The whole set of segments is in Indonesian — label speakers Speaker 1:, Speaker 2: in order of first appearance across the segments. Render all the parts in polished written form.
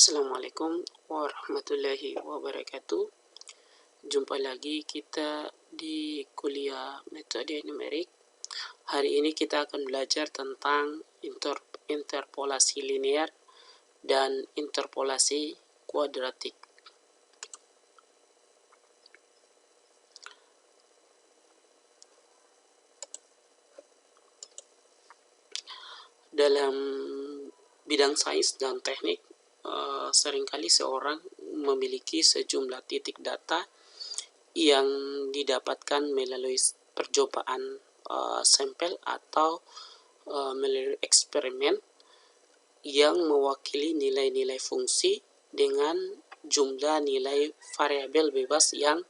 Speaker 1: Assalamualaikum warahmatullahi wabarakatuh. Jumpa lagi kita di kuliah metode numerik. Hari ini kita akan belajar tentang interpolasi linear dan interpolasi kuadratik. Dalam bidang sains dan teknik, seringkali seorang memiliki sejumlah titik data yang didapatkan melalui percobaan sampel atau melalui eksperimen yang mewakili nilai-nilai fungsi dengan jumlah nilai variabel bebas yang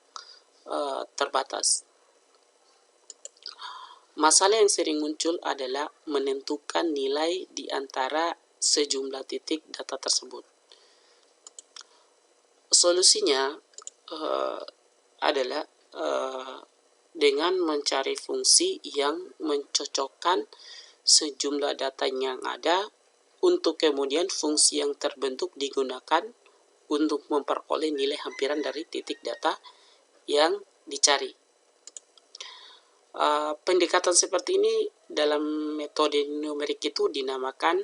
Speaker 1: terbatas. Masalah yang sering muncul adalah menentukan nilai di antara sejumlah titik data tersebut. Solusinya adalah dengan mencari fungsi yang mencocokkan sejumlah data yang ada untuk kemudian fungsi yang terbentuk digunakan untuk memperoleh nilai hampiran dari titik data yang dicari. Pendekatan seperti ini dalam metode numerik itu dinamakan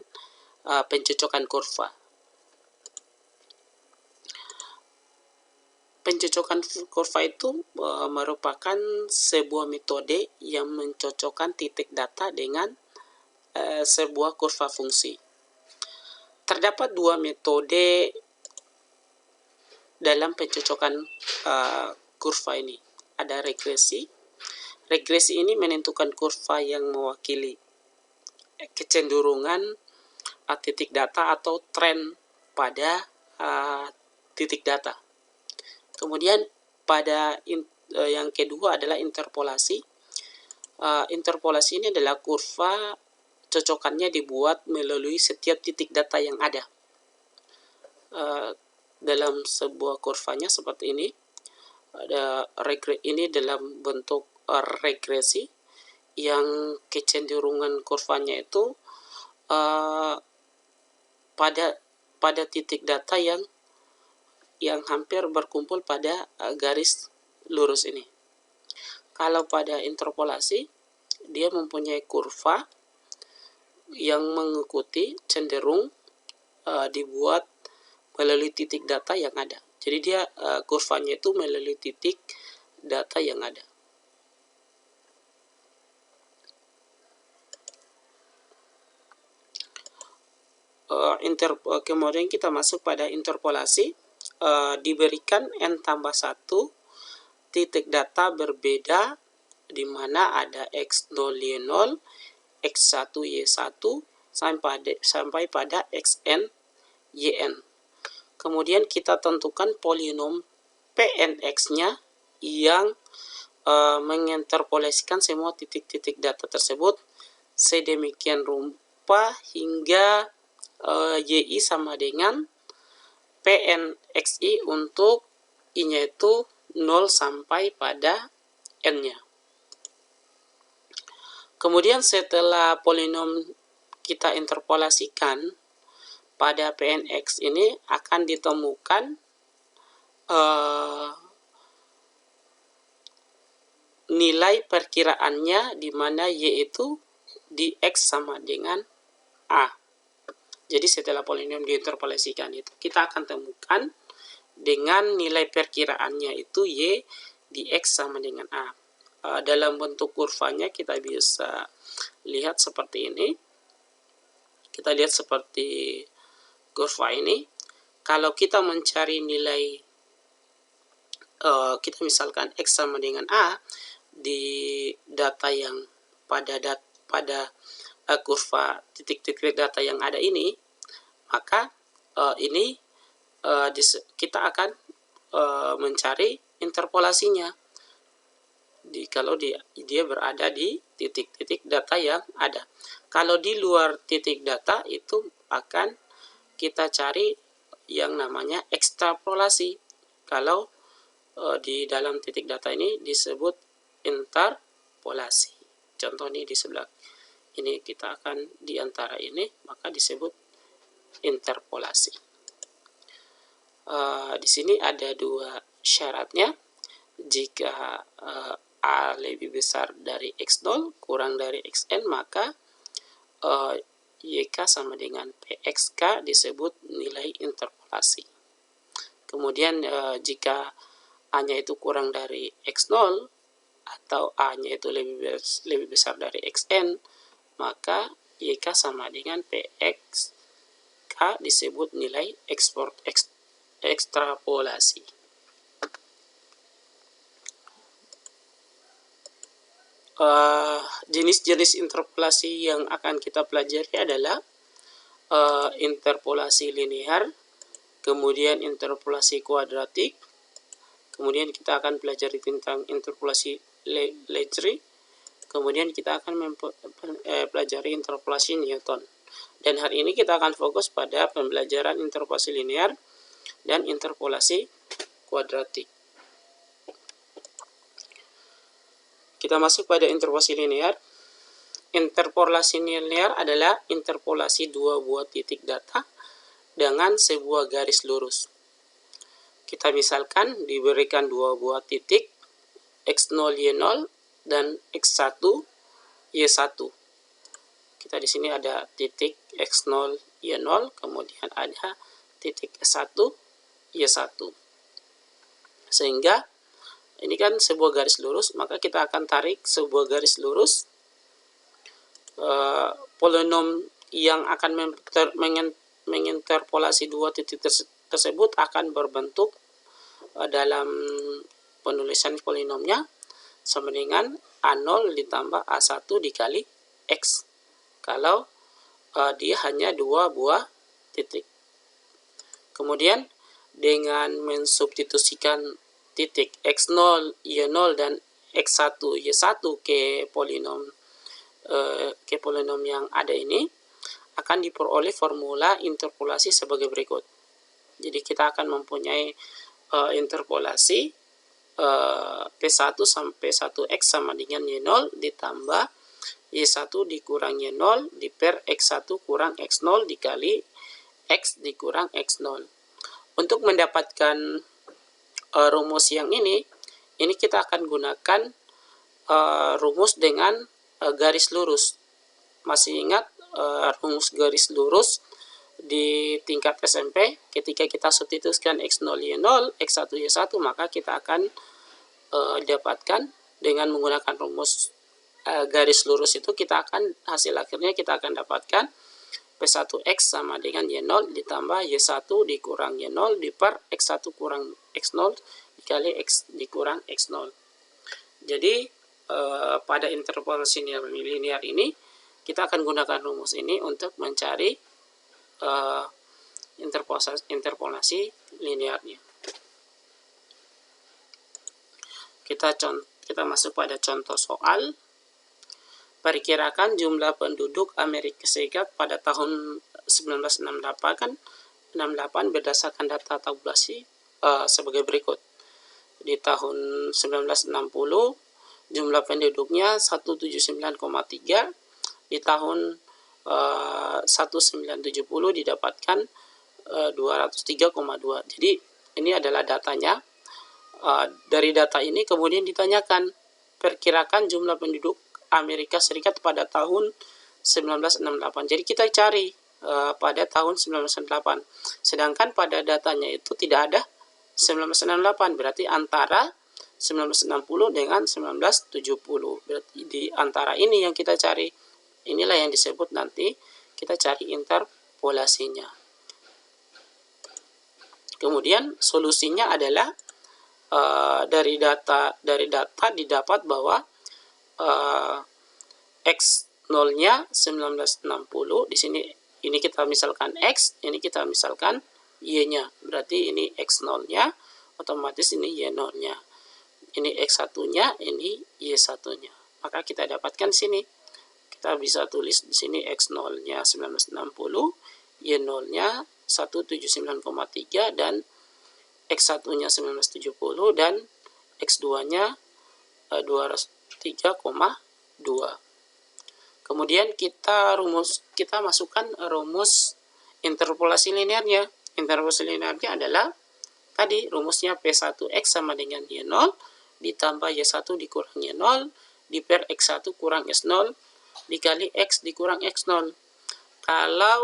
Speaker 1: pencocokan kurva. Pencocokan kurva itu merupakan sebuah metode yang mencocokkan titik data dengan sebuah kurva fungsi. Terdapat dua metode dalam pencocokan kurva ini. Ada regresi. Regresi ini menentukan kurva yang mewakili kecenderungan titik data atau tren pada titik data. Kemudian pada yang kedua adalah interpolasi. Interpolasi ini adalah kurva cocokannya dibuat melalui setiap titik data yang ada. Dalam sebuah kurvanya seperti ini, ada ini dalam bentuk regresi yang kecenderungan kurvanya itu pada titik data yang hampir berkumpul pada garis lurus ini. Kalau pada interpolasi, dia mempunyai kurva yang mengikuti cenderung dibuat melalui titik data yang ada. Jadi dia kurvanya itu melalui titik data yang ada. Kemudian kita masuk pada interpolasi. Diberikan n tambah 1 titik data berbeda di mana ada x0 y0, x1 y1 sampai pada xn yn. Kemudian kita tentukan polinom pnx-nya yang menginterpolasikan semua titik-titik data tersebut sedemikian rupa hingga yi sama dengan pnxi untuk i-nya itu 0 sampai pada n-nya. Kemudian setelah polinom kita interpolasikan pada pnx ini akan ditemukan nilai perkiraannya di mana y itu di x sama dengan a. Jadi setelah polinom diinterpolasikan itu kita akan temukan dengan nilai perkiraannya itu y di x sama dengan a. Dalam bentuk kurvanya kita bisa lihat seperti ini. Kita lihat seperti kurva ini. Kalau kita mencari nilai, kita misalkan x sama dengan a di data yang pada kurva titik-titik data yang ada ini, maka ini kita akan mencari interpolasinya kalau dia berada di titik-titik data yang ada. Kalau di luar titik data itu akan kita cari yang namanya ekstrapolasi. Kalau di dalam titik data ini disebut interpolasi. Contoh ini di sebelah ini kita akan di antara ini maka disebut interpolasi. Di sini ada dua syaratnya. Jika A lebih besar dari X0 kurang dari Xn, maka YK sama dengan PXK disebut nilai interpolasi. Kemudian jika A-nya itu kurang dari X0 atau A-nya itu lebih besar dari Xn, maka YK sama dengan PXK disebut nilai ekstrapolasi. Jenis-jenis interpolasi yang akan kita pelajari adalah interpolasi linear, kemudian interpolasi kuadratik, kemudian kita akan pelajari tentang interpolasi Legendre, kemudian kita akan pelajari interpolasi Newton. Dan hari ini kita akan fokus pada pembelajaran interpolasi linear dan interpolasi kuadratik. Kita masuk pada interpolasi linear. Interpolasi linear adalah interpolasi dua buah titik data dengan sebuah garis lurus. Kita misalkan diberikan dua buah titik X0, Y0 dan X1, Y1. Kita di sini ada titik X0, Y0, kemudian ada titik S1, Y1. Sehingga ini kan sebuah garis lurus, maka kita akan tarik sebuah garis lurus. Polinom yang akan menginterpolasi dua titik tersebut akan berbentuk dalam penulisan polinomnya sama dengan A0 ditambah A1 dikali X. Kalau dia hanya dua buah titik. Kemudian dengan mensubstitusikan titik X0, Y0 dan X1, Y1 ke polinom yang ada ini, akan diperoleh formula interpolasi sebagai berikut. Jadi kita akan mempunyai interpolasi P1 sampai 1X sama dengan Y0 ditambah Y1 dikurang Y0 diper X1 kurang X0 dikali X dikurang X0. Untuk mendapatkan rumus yang ini kita akan gunakan rumus dengan garis lurus. Masih ingat rumus garis lurus di tingkat SMP? Ketika kita substitusikan X0, Y0, X1, Y1, maka kita akan dapatkan dengan menggunakan rumus garis lurus itu, hasil akhirnya kita akan dapatkan P1X sama dengan Y0 ditambah Y1 dikurang Y0 diper X1 kurang X0 dikali X dikurang X0. Jadi pada interpolasi linear ini kita akan gunakan rumus ini untuk mencari interpolasi linearnya. Kita masuk pada contoh soal. Perkirakan jumlah penduduk Amerika Serikat pada tahun 1968 berdasarkan data tabulasi sebagai berikut. Di tahun 1960 jumlah penduduknya 179,3, di tahun 1970 didapatkan 203,2. Jadi ini adalah datanya. Dari data ini kemudian ditanyakan perkirakan jumlah penduduk Amerika Serikat pada tahun 1968. Jadi kita cari pada tahun 1968. Sedangkan pada datanya itu tidak ada 1968. Berarti antara 1960 dengan 1970. Berarti di antara ini yang kita cari. Inilah yang disebut nanti kita cari interpolasinya. Kemudian solusinya adalah dari data didapat bahwa X0-nya 1960, di sini ini kita misalkan X, ini kita misalkan Y-nya. Berarti ini X0-nya, otomatis ini Y0-nya. Ini X1-nya, ini Y1-nya. Maka kita dapatkan sini. Kita bisa tulis di sini X0-nya 1960, Y0-nya 179,3 dan X1-nya 1970 dan X2-nya 203,2. Kemudian kita masukkan rumus interpolasi linearnya. Interpolasi linearnya adalah tadi rumusnya P1X sama dengan Y0 ditambah Y1 dikurang Y0 di per X1 kurang S0 dikali X dikurang X0. Kalau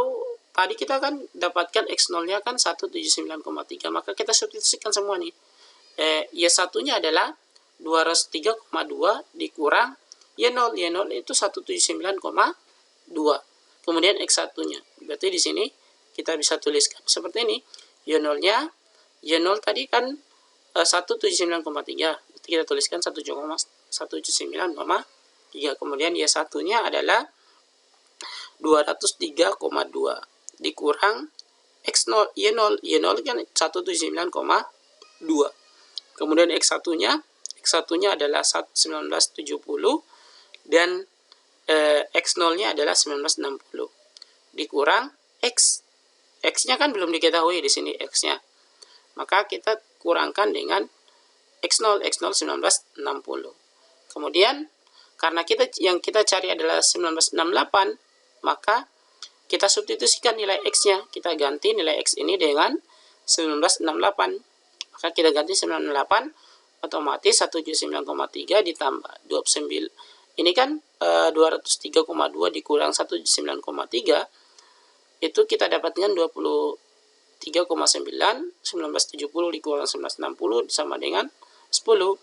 Speaker 1: tadi kita kan dapatkan X0-nya kan 179,3, maka kita substitusikan semua nih. Y1-nya adalah 203,2 dikurang Y0. Y0 itu 179,2. Kemudian X1-nya. Berarti di sini kita bisa tuliskan seperti ini. Y0-nya, Y0 tadi kan 179,3. Berarti kita tuliskan 179,3. Kemudian Y1-nya adalah 203,2 dikurang X0, Y0 kan 179,2. Kemudian X1-nya adalah 1970 dan X0-nya adalah 1960 dikurang X. X-nya kan belum diketahui di sini X-nya. Maka kita kurangkan dengan X0, X0 1960. Kemudian karena yang kita cari adalah 1968, maka kita substitusikan nilai X-nya. Kita ganti nilai X ini dengan 1968. Maka kita ganti 1968, otomatis 179,3 ditambah 29. Ini kan 203,2 dikurang 179,3, itu kita dapatkan 23,9. 1970 dikurang 1960 sama dengan 10.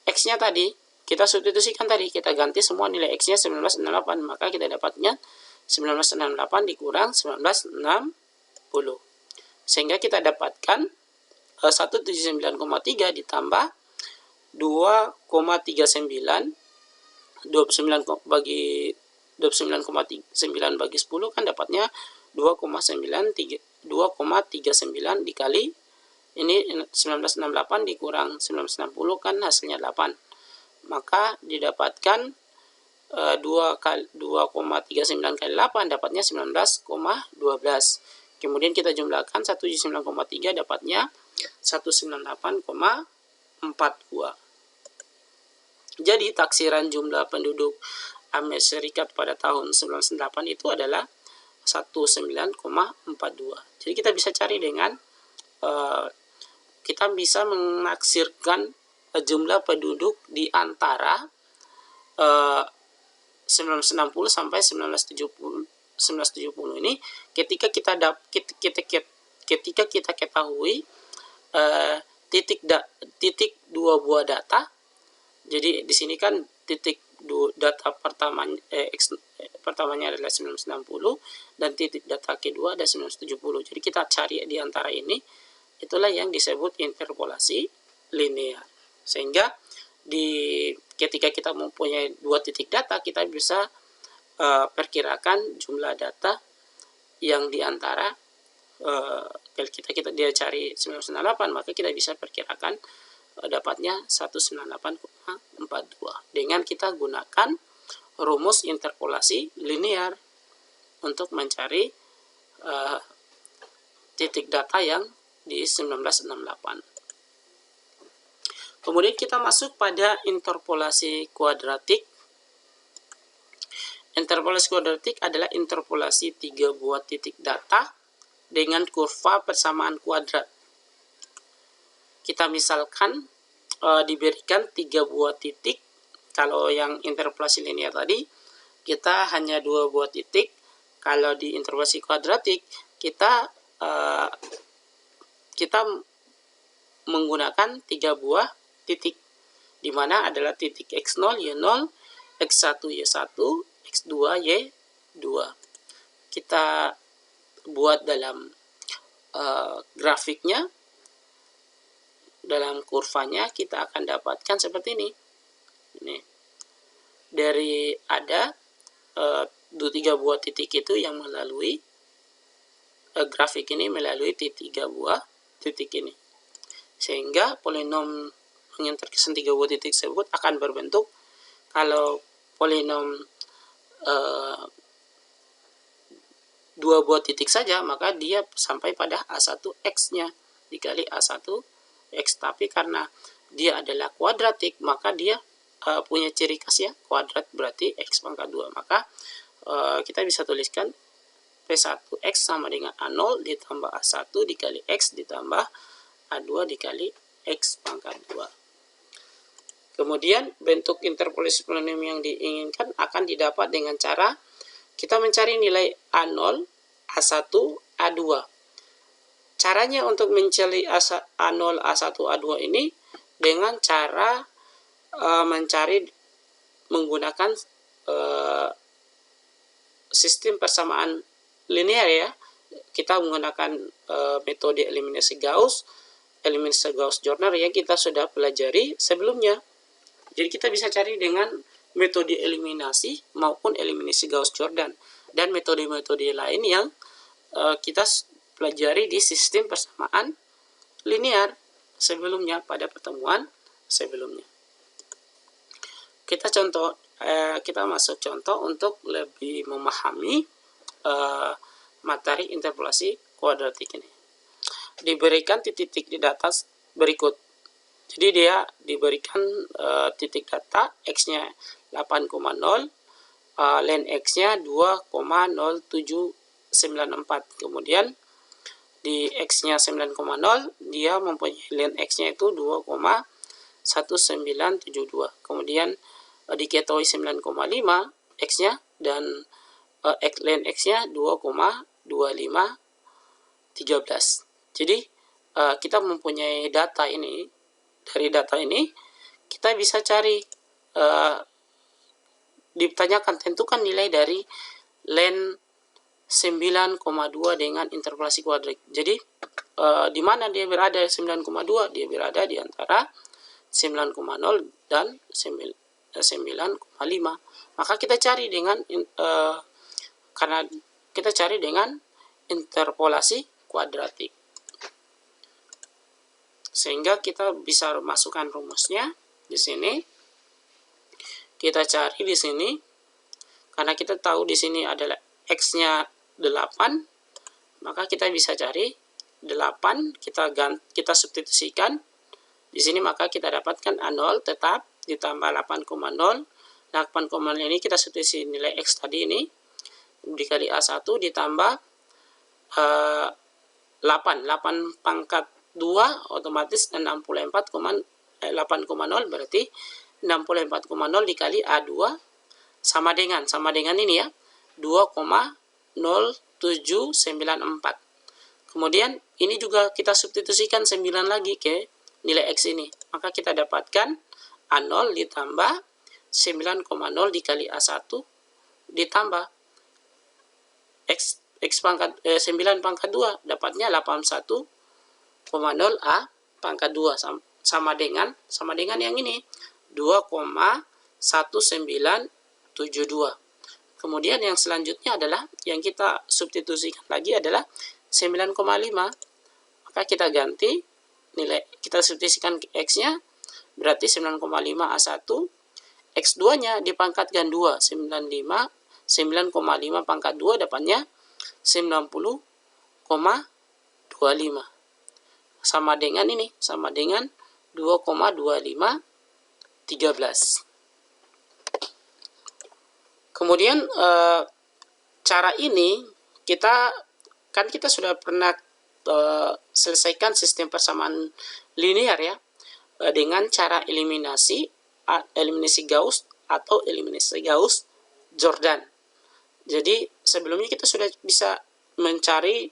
Speaker 1: X-nya tadi kita substitusikan, tadi kita ganti semua nilai X-nya 1968, maka kita dapatnya 1968 dikurang 1960, sehingga kita dapatkan 179,3 ditambah 2,39. 29,9 bagi 10 kan dapatnya 2,39 dikali ini 1968 dikurang 1960 kan hasilnya 8. Maka didapatkan 2,39 kali 8 dapatnya 19,12. Kemudian kita jumlahkan 179,3 dapatnya 198,42. Jadi taksiran jumlah penduduk Amerika Serikat pada tahun 1998 itu adalah 19,42. Jadi kita bisa cari dengan kita bisa menaksirkan jumlah penduduk di antara 1960 sampai 1970 ini ketika kita ketahui titik dua buah data. Jadi di sini kan titik data pertamanya adalah 1960 dan titik data kedua adalah 1970. Jadi kita cari di antara ini, itulah yang disebut interpolasi linear. Sehingga ketika kita mempunyai dua titik data, kita bisa perkirakan jumlah data yang di antara dia cari 1998, maka kita bisa perkirakan dapatnya 198,42 dengan kita gunakan rumus interpolasi linear untuk mencari titik data yang di 1968. Kemudian kita masuk pada interpolasi kuadratik. Interpolasi kuadratik adalah interpolasi 3 buah titik data dengan kurva persamaan kuadrat. Kita misalkan diberikan 3 buah titik. Kalau yang interpolasi linear tadi kita hanya 2 buah titik. Kalau di interpolasi kuadratik kita menggunakan 3 buah titik, di mana adalah titik x0 y0, x1 y1, x2 y2. Kita buat dalam grafiknya. Dalam kurvanya kita akan dapatkan seperti ini. Dari ada 3 buah titik itu yang melalui grafik ini melalui 3 buah titik ini, sehingga polinom yang terkesan 3 buah titik tersebut akan berbentuk, kalau polinom 2 buah titik saja, maka dia sampai pada A1x nya dikali A1 X, tapi karena dia adalah kuadratik, maka dia punya ciri khas ya, kuadrat berarti X pangkat 2. Maka kita bisa tuliskan P1X sama dengan A0 ditambah A1 dikali X ditambah A2 dikali X pangkat 2. Kemudian bentuk interpolasi polinom yang diinginkan akan didapat dengan cara kita mencari nilai A0, A1, A2. Caranya untuk mencari A0, A1, A2 ini dengan cara mencari menggunakan sistem persamaan linear ya. Kita menggunakan metode eliminasi Gauss-Jordan yang kita sudah pelajari sebelumnya. Jadi kita bisa cari dengan metode eliminasi maupun eliminasi Gauss-Jordan dan metode-metode lain yang kita pelajari di sistem persamaan linear sebelumnya pada pertemuan sebelumnya. Kita masuk contoh untuk lebih memahami materi interpolasi kuadratik ini. Diberikan titik-titik di data berikut. Jadi dia diberikan titik data X-nya 8,0, len X-nya 2,0794. Kemudian di X-nya 9,0 dia mempunyai len X-nya itu 2,1972. Kemudian diketahui 9,5 X-nya dan len X-nya 2,2513. Jadi kita mempunyai data ini. Dari data ini kita bisa cari, ditanyakan tentukan nilai dari len 9,2 dengan interpolasi kuadrat. Jadi di mana dia berada 9,2? Dia berada di antara 9,0 dan 9,5. Maka kita cari dengan karena kita cari dengan interpolasi kuadratik. Sehingga kita bisa masukkan rumusnya di sini. Kita cari di sini karena kita tahu di sini adalah X-nya 8, maka kita bisa cari 8, kita substitusikan di sini, maka kita dapatkan A0 tetap ditambah 8,0. 8,0 ini kita substitusi nilai X tadi ini dikali A1 ditambah 8 pangkat 2 otomatis 8,0 berarti 64,0 dikali A2 sama dengan ini ya 2,0794. Kemudian ini juga kita substitusikan 9 lagi ke nilai X ini, maka kita dapatkan A0 ditambah 9,0 dikali A1 ditambah X pangkat 9 pangkat 2 dapatnya 81,0 A pangkat 2 sama dengan yang ini 2,1972. Kemudian yang selanjutnya adalah yang kita substitusikan lagi adalah 9,5. Maka kita ganti nilai, kita substitusikan X-nya berarti 9,5 A1, X2-nya dipangkatkan 2, 9,5 pangkat 2 dapatnya 90,25. Sama dengan ini, sama dengan 2,2513. Kemudian cara ini kita sudah pernah selesaikan sistem persamaan linear ya, dengan cara eliminasi Gauss atau eliminasi Gauss-Jordan. Jadi sebelumnya kita sudah bisa mencari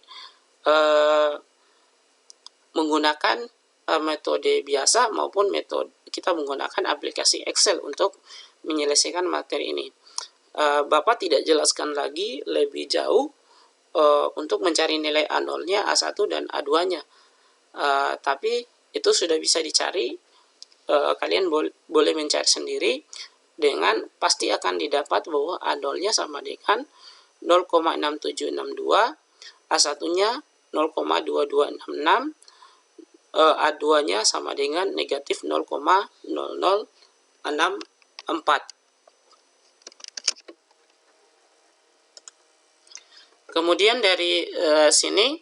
Speaker 1: menggunakan metode biasa maupun metode kita menggunakan aplikasi Excel untuk menyelesaikan materi ini. Bapak tidak jelaskan lagi lebih jauh untuk mencari nilai A0-nya, A1 dan A2-nya. Tapi itu sudah bisa dicari. Kalian boleh mencari sendiri, dengan pasti akan didapat bahwa A0-nya sama dengan 0,6762, A1-nya 0,2266, A2-nya sama dengan negatif 0,0064. Kemudian dari sini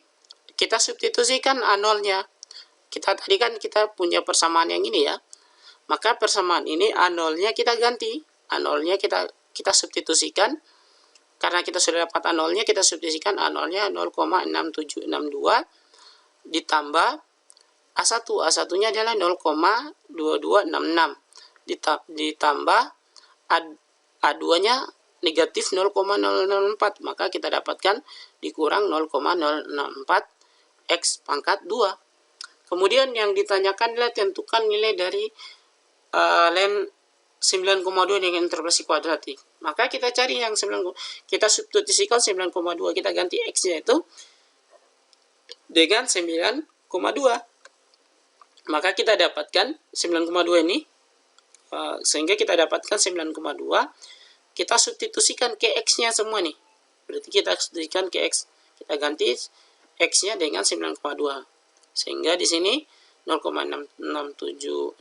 Speaker 1: kita substitusikan A0-nya. Tadi kan kita punya persamaan yang ini ya. Maka persamaan ini A0-nya kita ganti. A0-nya kita substitusikan. Karena kita sudah dapat A0-nya, kita substitusikan A0-nya 0,6762 ditambah A1-nya adalah 0,2266 ditambah A2-nya negatif 0,004, maka kita dapatkan dikurang 0,004 X pangkat 2. Kemudian yang ditanyakan adalah tentukan nilai dari len 9,2 dengan interpolasi kuadratik. Maka kita cari yang 9, kita substitusikan 9,2, kita ganti X-nya itu dengan 9,2. Maka kita dapatkan 9,2 ini, sehingga kita dapatkan 9,2, kita substitusikan ke X-nya semua nih. Berarti kita substitusikan ke X, kita ganti X-nya dengan 9,2. Sehingga di sini 0,6762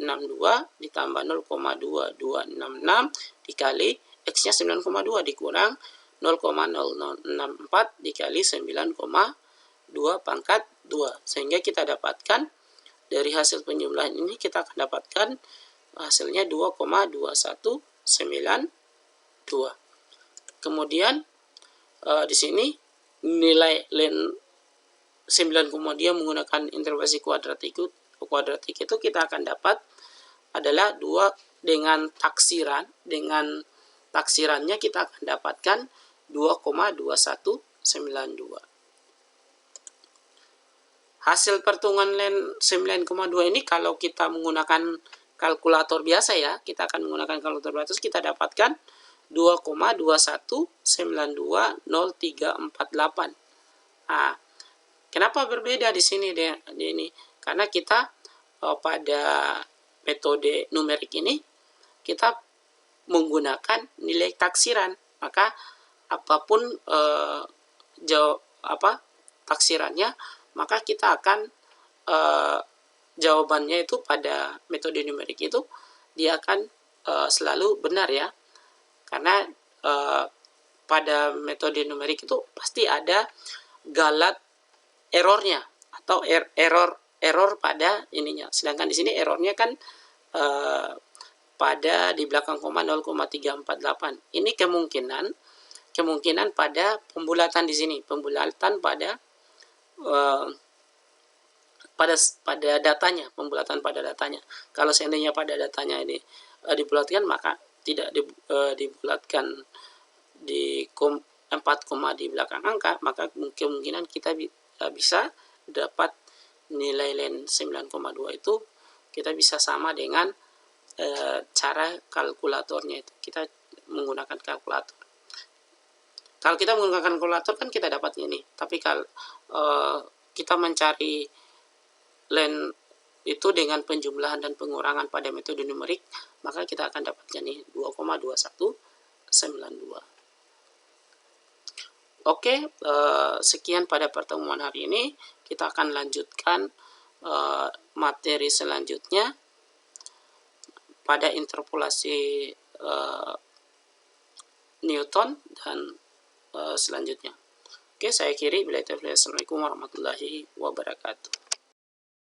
Speaker 1: ditambah 0,2266 dikali X-nya 9,2 dikurang 0,064 dikali 9,2 pangkat 2. Sehingga kita dapatkan dari hasil penjumlahan ini, kita akan dapatkan hasilnya 2,2192. Kemudian di sini nilai len 9,2 menggunakan interpolasi kuadratik itu kita akan dapat adalah 2 dengan taksiran. Dengan taksirannya kita akan dapatkan 2,2192. Hasil perhitungan len 9,2 ini kalau kita menggunakan kalkulator biasa ya, kita akan menggunakan kalkulator biasa, kita dapatkan 2,21920348. Nah, kenapa berbeda di sini ini? Karena kita pada metode numerik ini kita menggunakan nilai taksiran, maka apapun taksirannya, maka kita akan jawabannya itu pada metode numerik itu dia akan selalu benar ya, karena pada metode numerik itu pasti ada galat errornya atau error pada ininya. Sedangkan di sini errornya kan pada di belakang koma 0,348. Ini kemungkinan pada pembulatan di sini, pembulatan pada datanya, pembulatan pada datanya. Kalau seandainya pada datanya ini dibulatkan, maka tidak dibulatkan di 4, di belakang angka, maka kemungkinan kita bisa dapat nilai len 9,2 itu kita bisa sama dengan cara kalkulatornya itu. Kita menggunakan kalkulator. Kalau kita menggunakan kalkulator kan kita dapat ini. Tapi kalau kita mencari len itu dengan penjumlahan dan pengurangan pada metode numerik, maka kita akan dapatkan nih 2,2192. Oke, sekian pada pertemuan hari ini. Kita akan lanjutkan materi selanjutnya pada interpolasi Newton dan selanjutnya. Oke, saya akhiri. Assalamualaikum warahmatullahi wabarakatuh.